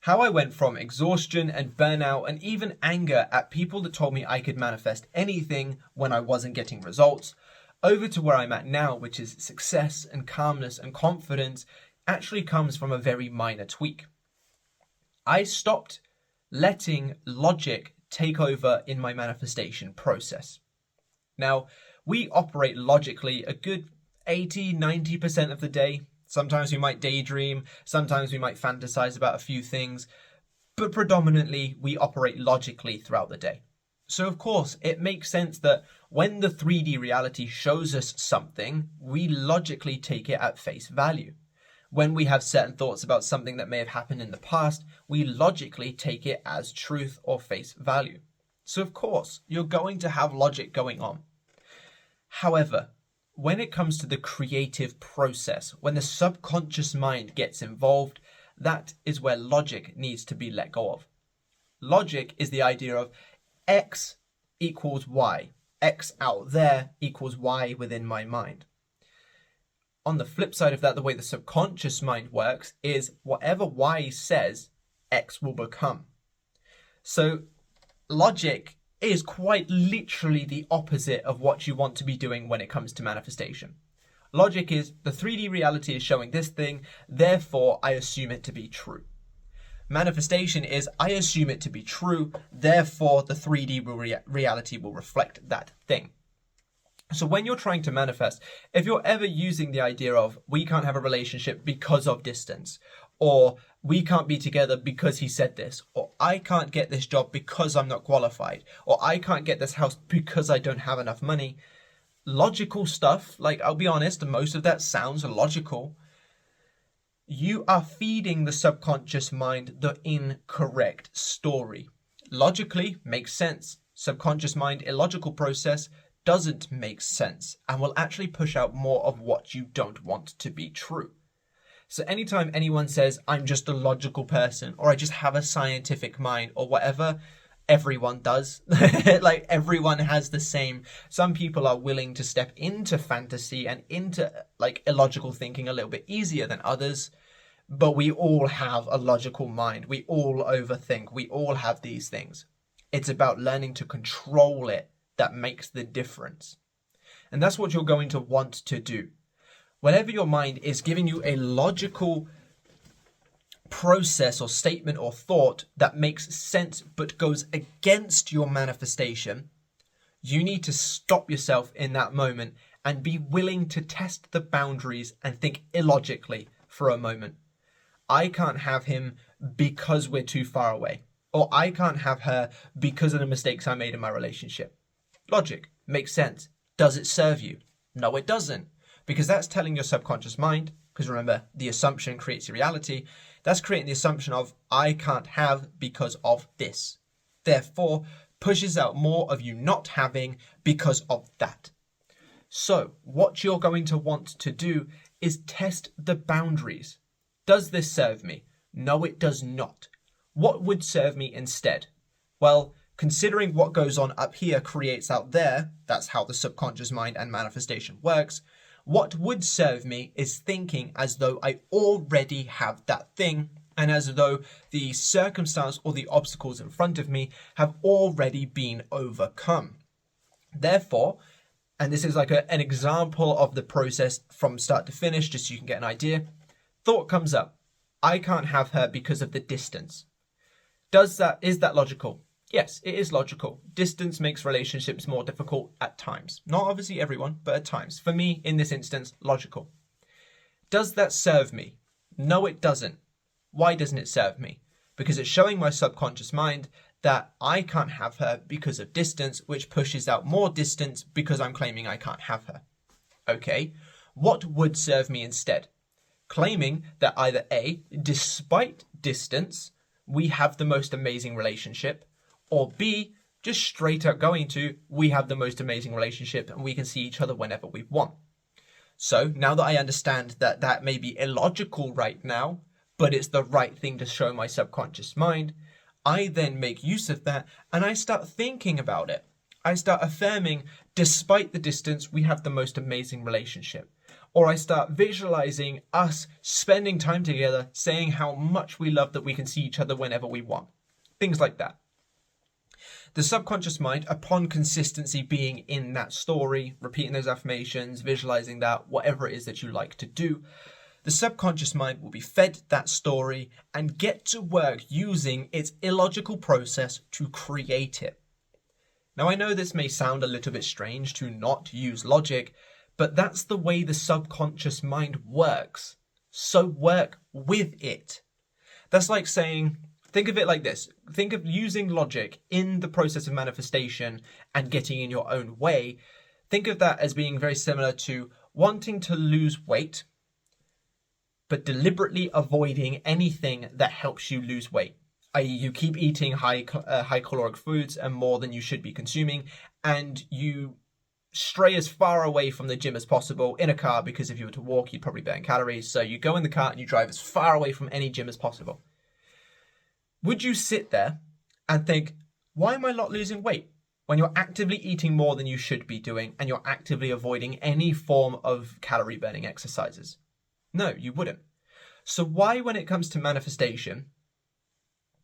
How I went from exhaustion and burnout and even anger at people that told me I could manifest anything when I wasn't getting results, over to where I'm at now, which is success and calmness and confidence, actually comes from a very minor tweak. I stopped letting logic take over in my manifestation process. Now, we operate logically a good 80-90% of the day. Sometimes we might daydream, sometimes we might fantasize about a few things, but predominantly we operate logically throughout the day. So of course, it makes sense that when the 3D reality shows us something, we logically take it at face value. When we have certain thoughts about something that may have happened in the past, we logically take it as truth or face value. So of course, you're going to have logic going on. However, when it comes to the creative process, when the subconscious mind gets involved, that is where logic needs to be let go of. Logic is the idea of X equals Y. X out there equals Y within my mind. On the flip side of that, the way the subconscious mind works is whatever Y says, X will become. So logic is quite literally the opposite of what you want to be doing when it comes to manifestation. Logic is the 3D reality is showing this thing, therefore I assume it to be true. Manifestation is I assume it to be true, therefore the 3D reality will reflect that thing. So when you're trying to manifest, if you're ever using the idea of we can't have a relationship because of distance, or we can't be together because he said this, or I can't get this job because I'm not qualified, or I can't get this house because I don't have enough money, logical stuff, like I'll be honest, most of that sounds logical. You are feeding the subconscious mind the incorrect story. Logically makes sense. Subconscious mind, illogical process, doesn't make sense and will actually push out more of what you don't want to be true. So anytime anyone says, I'm just a logical person, or I just have a scientific mind, or whatever, everyone does. Like everyone has the same. Some people are willing to step into fantasy and into like illogical thinking a little bit easier than others. But we all have a logical mind. We all overthink. We all have these things. It's about learning to control it that makes the difference. And that's what you're going to want to do. Whenever your mind is giving you a logical process or statement or thought that makes sense but goes against your manifestation, you need to stop yourself in that moment and be willing to test the boundaries and think illogically for a moment. I can't have him because we're too far away. Or I can't have her because of the mistakes I made in my relationship. Logic makes sense. Does it serve you? No, it doesn't. Because that's telling your subconscious mind, because remember, the assumption creates your reality. That's creating the assumption of I can't have because of this. Therefore, pushes out more of you not having because of that. So, what you're going to want to do is test the boundaries. Does this serve me? No, it does not. What would serve me instead? Well, considering what goes on up here creates out there, that's how the subconscious mind and manifestation works. What would serve me is thinking as though I already have that thing, and as though the circumstance or the obstacles in front of me have already been overcome. Therefore, and this is like an example of the process from start to finish, just so you can get an idea. Thought comes up. I can't have her because of the distance. Is that logical? Yes, it is logical. Distance makes relationships more difficult at times. Not obviously everyone, but at times. For me, in this instance, logical. Does that serve me? No, it doesn't. Why doesn't it serve me? Because it's showing my subconscious mind that I can't have her because of distance, which pushes out more distance because I'm claiming I can't have her. Okay, what would serve me instead? Claiming that either A, despite distance, we have the most amazing relationship, or B, just straight up going to, we have the most amazing relationship and we can see each other whenever we want. So now that I understand that that may be illogical right now, but it's the right thing to show my subconscious mind, I then make use of that and I start thinking about it. I start affirming, despite the distance, we have the most amazing relationship. or I start visualizing us spending time together, saying how much we love that we can see each other whenever we want. Things like that. The subconscious mind, upon consistency being in that story, repeating those affirmations, visualizing that, whatever it is that you like to do, the subconscious mind will be fed that story and get to work using its illogical process to create it. Now, I know this may sound a little bit strange to not use logic, but that's the way the subconscious mind works. So work with it. That's like saying, think of it like this. Think of using logic in the process of manifestation and getting in your own way. Think of that as being very similar to wanting to lose weight, but deliberately avoiding anything that helps you lose weight. I.e., you keep eating high caloric foods and more than you should be consuming, and you stray as far away from the gym as possible in a car, because if you were to walk, you'd probably burn calories. So you go in the car and you drive as far away from any gym as possible. Would you sit there and think, why am I not losing weight? When you're actively eating more than you should be doing and you're actively avoiding any form of calorie burning exercises? No, you wouldn't. So why, when it comes to manifestation,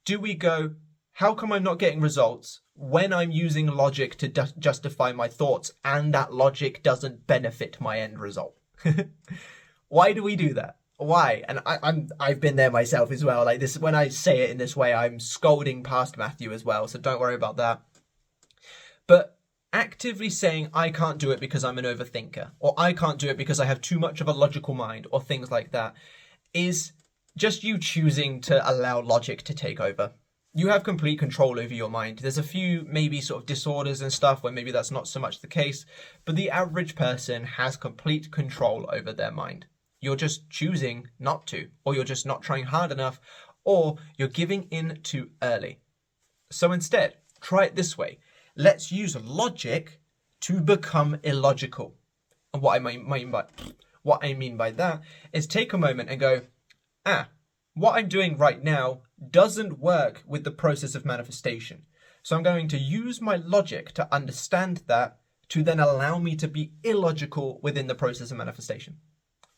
do we go, how come I'm not getting results when I'm using logic to justify my thoughts and that logic doesn't benefit my end result? Why do we do that? Why? And I've been there myself as well. Like this, when I say it in this way, I'm scolding past Matthew as well. So don't worry about that. But actively saying I can't do it because I'm an overthinker, or I can't do it because I have too much of a logical mind, or things like that, is just you choosing to allow logic to take over. You have complete control over your mind. There's a few maybe sort of disorders and stuff where maybe that's not so much the case, but the average person has complete control over their mind. You're just choosing not to, or you're just not trying hard enough, or you're giving in too early. So instead, try it this way. Let's use logic to become illogical. And what I mean by that is take a moment and go, what I'm doing right now doesn't work with the process of manifestation. So I'm going to use my logic to understand that, to then allow me to be illogical within the process of manifestation.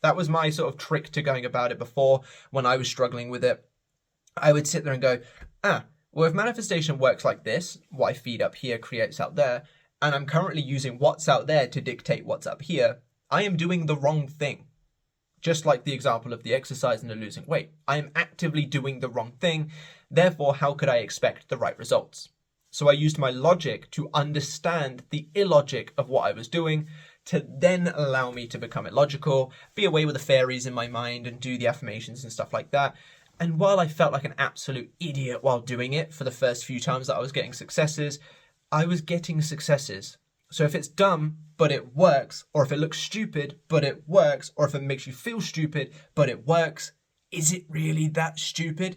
That was my sort of trick to going about it before when I was struggling with it. I would sit there and go, well, if manifestation works like this, what I feed up here creates out there, and I'm currently using what's out there to dictate what's up here, I am doing the wrong thing. Just like the example of the exercise and the losing weight. I am actively doing the wrong thing. Therefore, how could I expect the right results? So I used my logic to understand the illogic of what I was doing, to then allow me to become illogical, be away with the fairies in my mind and do the affirmations and stuff like that. And while I felt like an absolute idiot while doing it for the first few times that I was getting successes, I was getting successes. So if it's dumb, but it works, or if it looks stupid, but it works, or if it makes you feel stupid, but it works, is it really that stupid?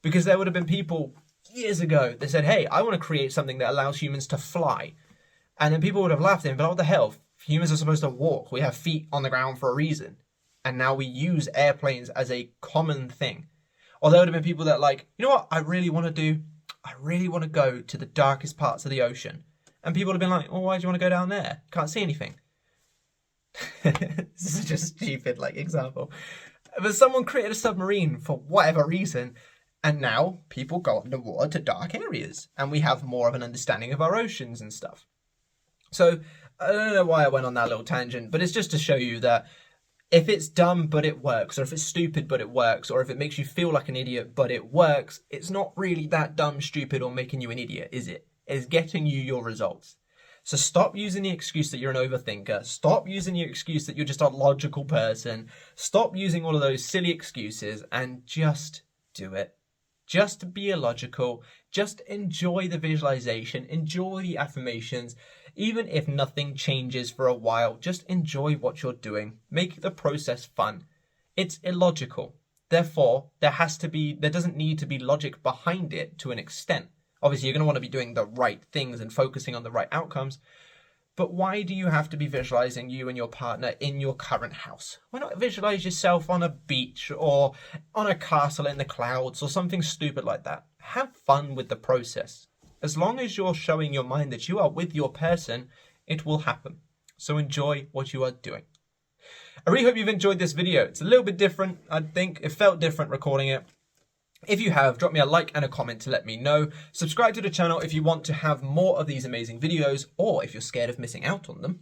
Because there would have been people years ago that said, hey, I want to create something that allows humans to fly. And then people would have laughed at him, but what the hell? Humans are supposed to walk. We have feet on the ground for a reason. And now we use airplanes as a common thing. Or there would have been people that like, you know what I really want to do? I really want to go to the darkest parts of the ocean. And people have been like, oh, why do you want to go down there? Can't see anything. This is just a stupid example. But someone created a submarine for whatever reason, and now people go underwater to dark areas, and we have more of an understanding of our oceans and stuff. So I don't know why I went on that little tangent, but it's just to show you that if it's dumb but it works, or if it's stupid but it works, or if it makes you feel like an idiot but it works, it's not really that dumb, stupid, or making you an idiot, is it? Is getting you your results. So stop using the excuse that you're an overthinker. Stop using the excuse that you're just a logical person. Stop using all of those silly excuses and just do it. Just be illogical. Just enjoy the visualization. Enjoy the affirmations. Even if nothing changes for a while, just enjoy what you're doing. Make the process fun. It's illogical. Therefore, there doesn't need to be logic behind it to an extent. Obviously, you're going to want to be doing the right things and focusing on the right outcomes. But why do you have to be visualizing you and your partner in your current house? Why not visualize yourself on a beach or on a castle in the clouds or something stupid like that? Have fun with the process. As long as you're showing your mind that you are with your person, it will happen. So enjoy what you are doing. I really hope you've enjoyed this video. It's a little bit different, I think. It felt different recording it. If you have, drop me a like and a comment to let me know. Subscribe to the channel if you want to have more of these amazing videos, or if you're scared of missing out on them.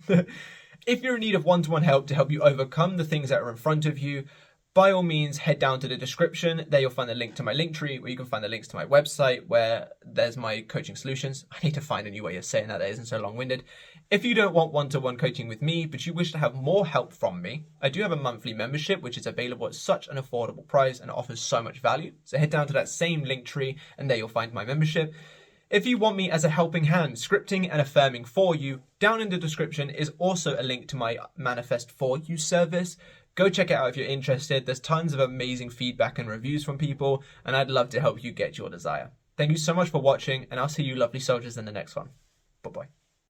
If you're in need of one-to-one help to help you overcome the things that are in front of you, by all means, head down to the description. There you'll find the link to my Linktree, where you can find the links to my website, where there's my coaching solutions. I need to find a new way of saying that isn't so long-winded. If you don't want one-to-one coaching with me, but you wish to have more help from me, I do have a monthly membership, which is available at such an affordable price and offers so much value. So head down to that same Linktree, and there you'll find my membership. If you want me as a helping hand, scripting and affirming for you, down in the description is also a link to my Manifest For You service. Go check it out if you're interested. There's tons of amazing feedback and reviews from people, and I'd love to help you get your desire. Thank you so much for watching, and I'll see you lovely soldiers in the next one. Bye-bye.